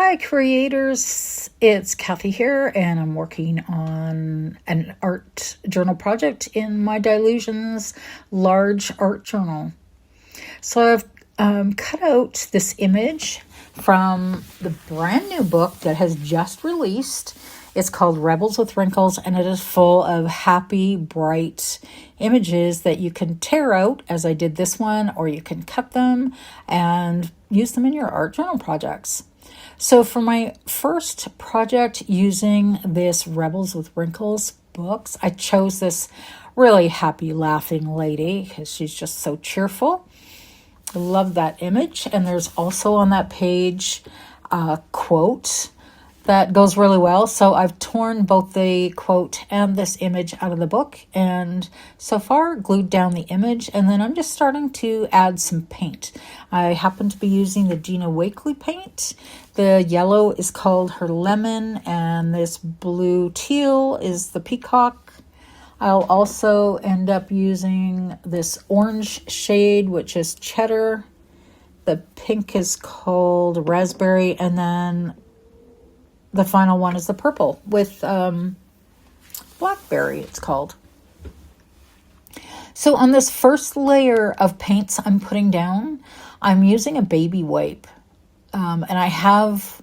Hi creators, it's Kathy here and I'm working on an art journal project in my Delusions large art journal. So I've cut out this image from the brand new book that has just released. It's called Rebels with Wrinkles, and it is full of happy, bright images that you can tear out, as I did this one, or you can cut them and use them in your art journal projects. So for my first project using this Rebels with Wrinkles books, I chose this really happy, laughing lady because she's just so cheerful. I love that image. And there's also on that page a quote that goes really well. So I've torn both the quote and this image out of the book and so far glued down the image, and then I'm just starting to add some paint. I happen to be using the Dina Wakley paint. The yellow is called her lemon and this blue teal is the peacock. I'll also end up using this orange shade, which is cheddar. The pink is called raspberry, and then the final one is the purple with blackberry, it's called. So on this first layer of paints I'm putting down, I'm using a baby wipe. And I have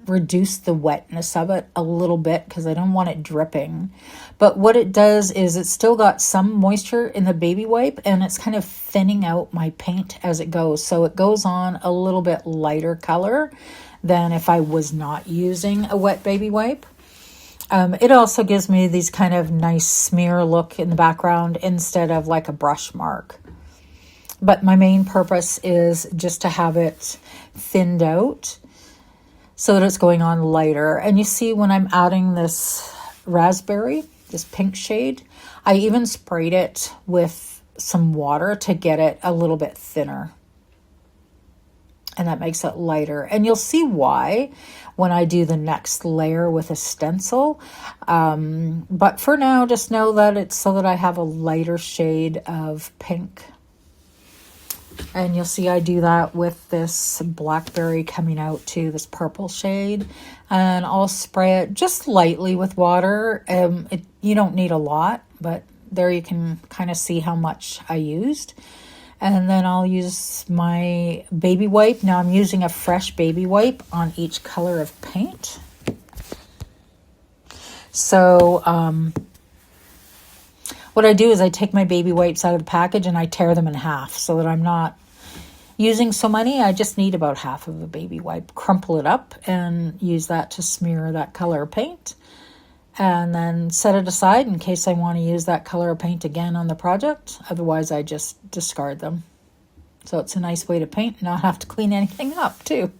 reduced the wetness of it a little bit because I don't want it dripping. But what it does is it's still got some moisture in the baby wipe, and it's kind of thinning out my paint as it goes. So it goes on a little bit lighter color than if I was not using a wet baby wipe. It also gives me these kind of nice smear look in the background instead of like a brush mark. But my main purpose is just to have it thinned out so that it's going on lighter. And you see when I'm adding this raspberry, this pink shade, I even sprayed it with some water to get it a little bit thinner. And that makes it lighter. And you'll see why when I do the next layer with a stencil. But for now, just know that it's so that I have a lighter shade of pink. And you'll see I do that with this blackberry coming out to this purple shade. And I'll spray it just lightly with water. You don't need a lot, but there you can kind of see how much I used. And then I'll use my baby wipe. Now I'm using a fresh baby wipe on each color of paint. So what I do is I take my baby wipes out of the package and I tear them in half so that I'm not using so many. I just need about half of a baby wipe. Crumple it up and use that to smear that color of paint. And then set it aside in case I want to use that color of paint again on the project. Otherwise, I just discard them. So it's a nice way to paint and not have to clean anything up too.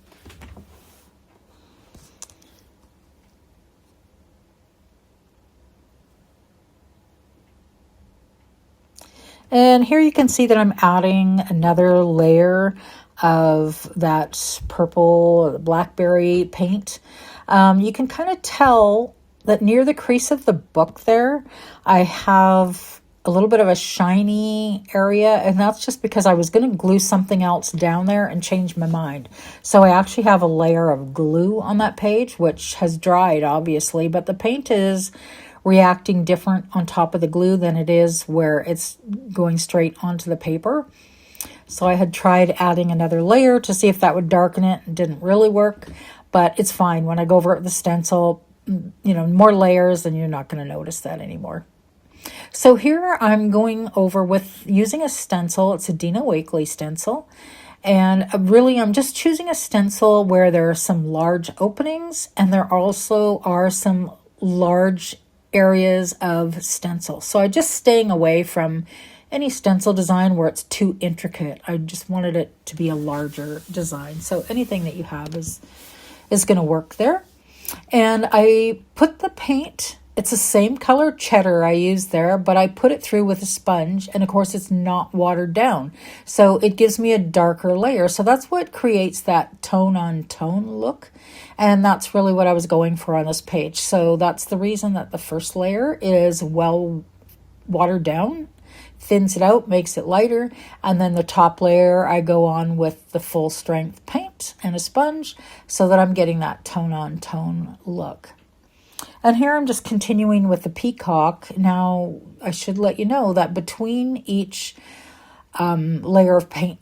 And here you can see that I'm adding another layer of that purple blackberry paint. You can kind of tell that near the crease of the book there, I have a little bit of a shiny area, and that's just because I was going to glue something else down there and change my mind. So I actually have a layer of glue on that page, which has dried, obviously, but the paint is reacting different on top of the glue than it is where it's going straight onto the paper. So I had tried adding another layer to see if that would darken it. It didn't really work, but it's fine. When I go over it with the stencil, more layers, and you're not going to notice that anymore. So here I'm going over with using a stencil. It's a Dina Wakley stencil. And really, I'm just choosing a stencil where there are some large openings and there also are some large areas of stencil. So I'm just staying away from any stencil design where it's too intricate. I just wanted it to be a larger design. So anything that you have is going to work there. And I put the paint, it's the same color cheddar I used there, but I put it through with a sponge, and of course it's not watered down. So it gives me a darker layer. So that's what creates that tone on tone look. And that's really what I was going for on this page. So that's the reason that the first layer is well watered down, thins it out, makes it lighter. And then the top layer, I go on with the full strength paint and a sponge so that I'm getting that tone on tone look. And here I'm just continuing with the peacock. Now, I should let you know that between each layer of paint,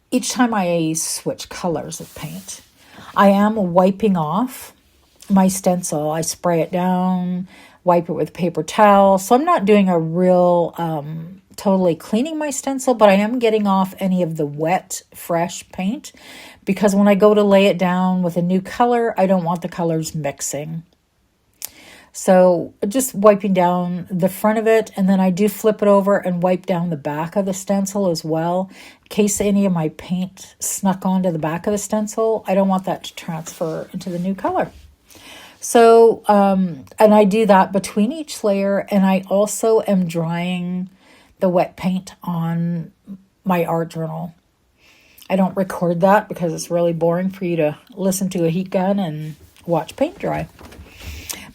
each time I switch colors of paint, I am wiping off my stencil. I spray it down, wipe it with a paper towel. So I'm not doing a real totally cleaning my stencil, but I am getting off any of the wet, fresh paint, because when I go to lay it down with a new color, I don't want the colors mixing. So just wiping down the front of it, and then I do flip it over and wipe down the back of the stencil as well, in case any of my paint snuck onto the back of the stencil. I don't want that to transfer into the new color. So, and I do that between each layer, and I also am drying the wet paint on my art journal. I don't record that because it's really boring for you to listen to a heat gun and watch paint dry.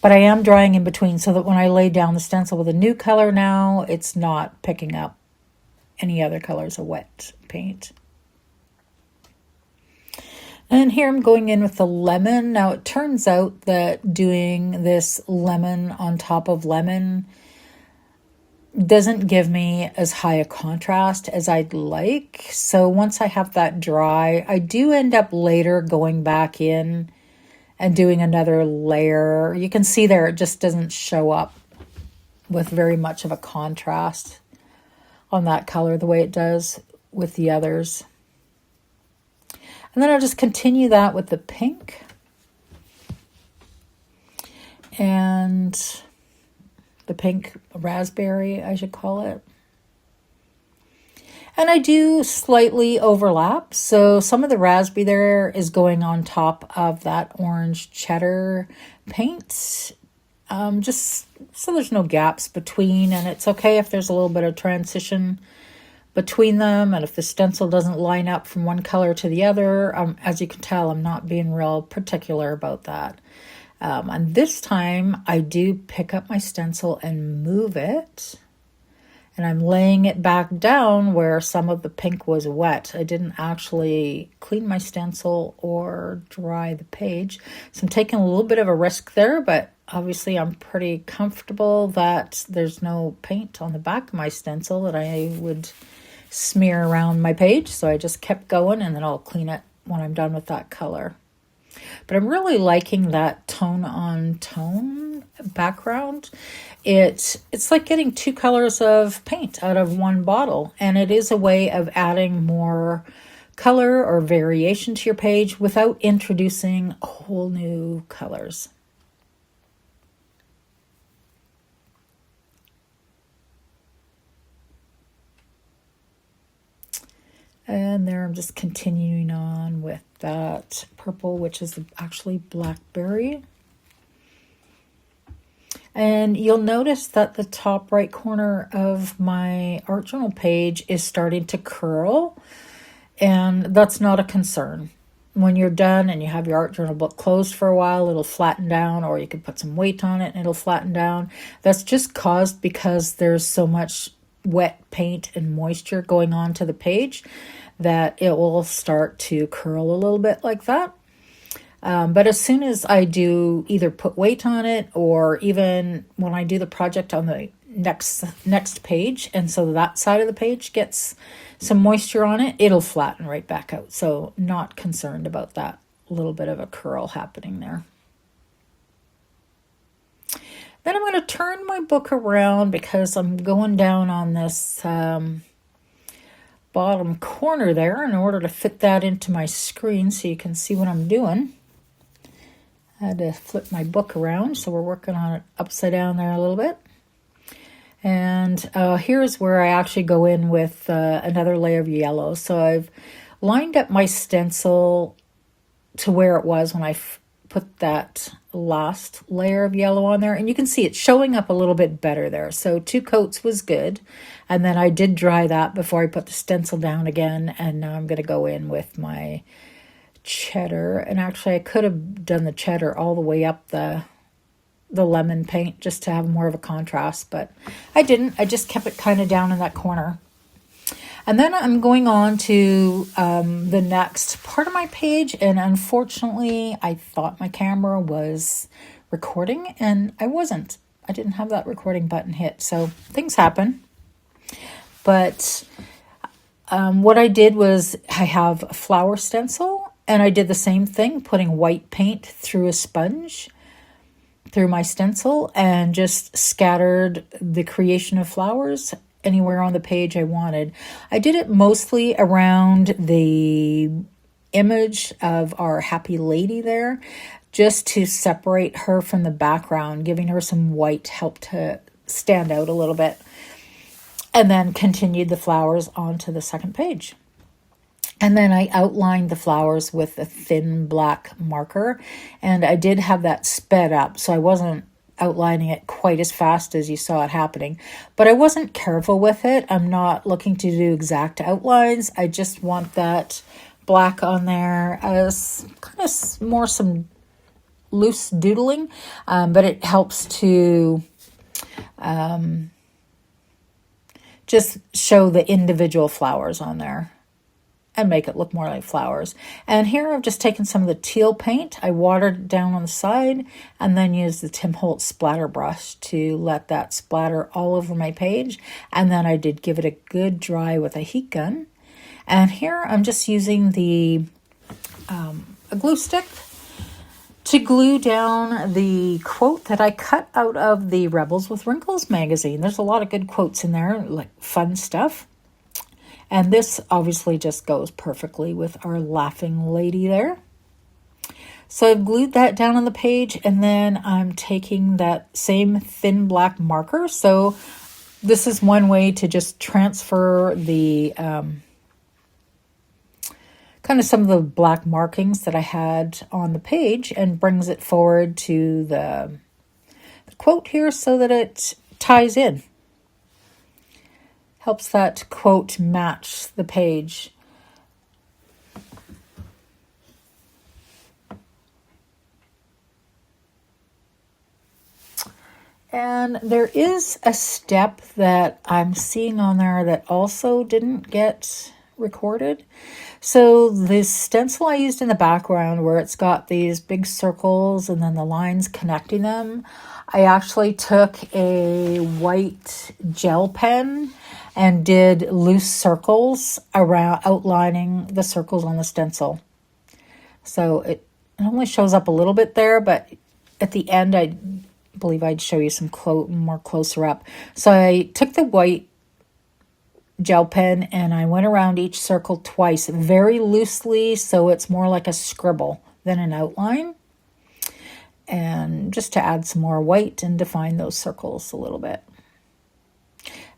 But I am drying in between so that when I lay down the stencil with a new color now, it's not picking up any other colors of wet paint. And here I'm going in with the lemon. Now it turns out that doing this lemon on top of lemon doesn't give me as high a contrast as I'd like. So once I have that dry, I do end up later going back in and doing another layer. You can see there it just doesn't show up with very much of a contrast on that color the way it does with the others. And then I'll just continue that with the pink and the pink raspberry, I should call it. And I do slightly overlap. So some of the raspberry there is going on top of that orange cheddar paint. Just so there's no gaps between, and it's okay if there's a little bit of transition between them, and if the stencil doesn't line up from one color to the other. As you can tell, I'm not being real particular about that. And this time I do pick up my stencil and move it. And I'm laying it back down where some of the pink was wet. I didn't actually clean my stencil or dry the page. So I'm taking a little bit of a risk there, but obviously I'm pretty comfortable that there's no paint on the back of my stencil that I would smear around my page. So I just kept going, and then I'll clean it when I'm done with that color. But I'm really liking that tone on tone background. It's like getting two colors of paint out of one bottle, and it is a way of adding more color or variation to your page without introducing whole new colors. And there I'm just continuing on with that purple, which is actually blackberry. And you'll notice that the top right corner of my art journal page is starting to curl, and that's not a concern. When you're done and you have your art journal book closed for a while, it'll flatten down, or you can put some weight on it and it'll flatten down. That's just caused because there's so much wet paint and moisture going on to the page that it will start to curl a little bit like that. But as soon as I do either put weight on it, or even when I do the project on the next page, and so that side of the page gets some moisture on it, it'll flatten right back out. So not concerned about that little bit of a curl happening there. Then I'm going to turn my book around because I'm going down on this bottom corner there in order to fit that into my screen so you can see what I'm doing. I had to flip my book around, so we're working on it upside down there a little bit. And here's where I actually go in with another layer of yellow. So I've lined up my stencil to where it was when I put that last layer of yellow on there, and you can see it's showing up a little bit better there. So 2 coats was good, and then I did dry that before I put the stencil down again, and now I'm going to go in with my cheddar. And actually I could have done the cheddar all the way up the the lemon paint just to have more of a contrast, but I didn't. I just kept it kind of down in that corner. And then I'm going on to the next part of my page, and unfortunately I thought my camera was recording and I wasn't. I didn't have that recording button hit, so things happen. But what I did was I have a flower stencil, and I did the same thing, putting white paint through a sponge through my stencil and just scattered the creation of flowers anywhere on the page I wanted. I did it mostly around the image of our happy lady there, just to separate her from the background, giving her some white help to stand out a little bit. And then continued the flowers onto the second page. And then I outlined the flowers with a thin black marker, and I did have that sped up, so I wasn't outlining it quite as fast as you saw it happening. But I wasn't careful with it. I'm not looking to do exact outlines. I just want that black on there as kind of more some loose doodling, but it helps to just show the individual flowers on there and make it look more like flowers. And here I've just taken some of the teal paint. I watered it down on the side and then used the Tim Holtz splatter brush to let that splatter all over my page. And then I did give it a good dry with a heat gun. And here I'm just using the a glue stick to glue down the quote that I cut out of the Rebels with Wrinkles magazine. There's a lot of good quotes in there, like fun stuff. And this obviously just goes perfectly with our laughing lady there. So I've glued that down on the page, and then I'm taking that same thin black marker. So this is one way to just transfer the kind of some of the black markings that I had on the page and brings it forward to the quote here so that it ties in. Helps that quote match the page. And there is a step that I'm seeing on there that also didn't get recorded. So this stencil I used in the background where it's got these big circles and then the lines connecting them, I actually took a white gel pen and did loose circles around outlining the circles on the stencil. So it only shows up a little bit there, but at the end I believe I'd show you some more closer up. So I took the white gel pen and I went around each circle twice, very loosely, so it's more like a scribble than an outline. And just to add some more white and define those circles a little bit.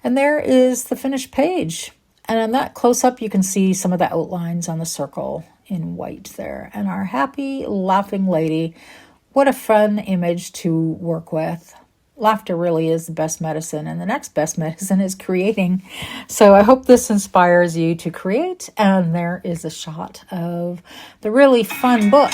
And there is the finished page. And on that close-up, you can see some of the outlines on the circle in white there. And our happy, laughing lady. What a fun image to work with. Laughter really is the best medicine, and the next best medicine is creating. So I hope this inspires you to create. And there is a shot of the really fun book.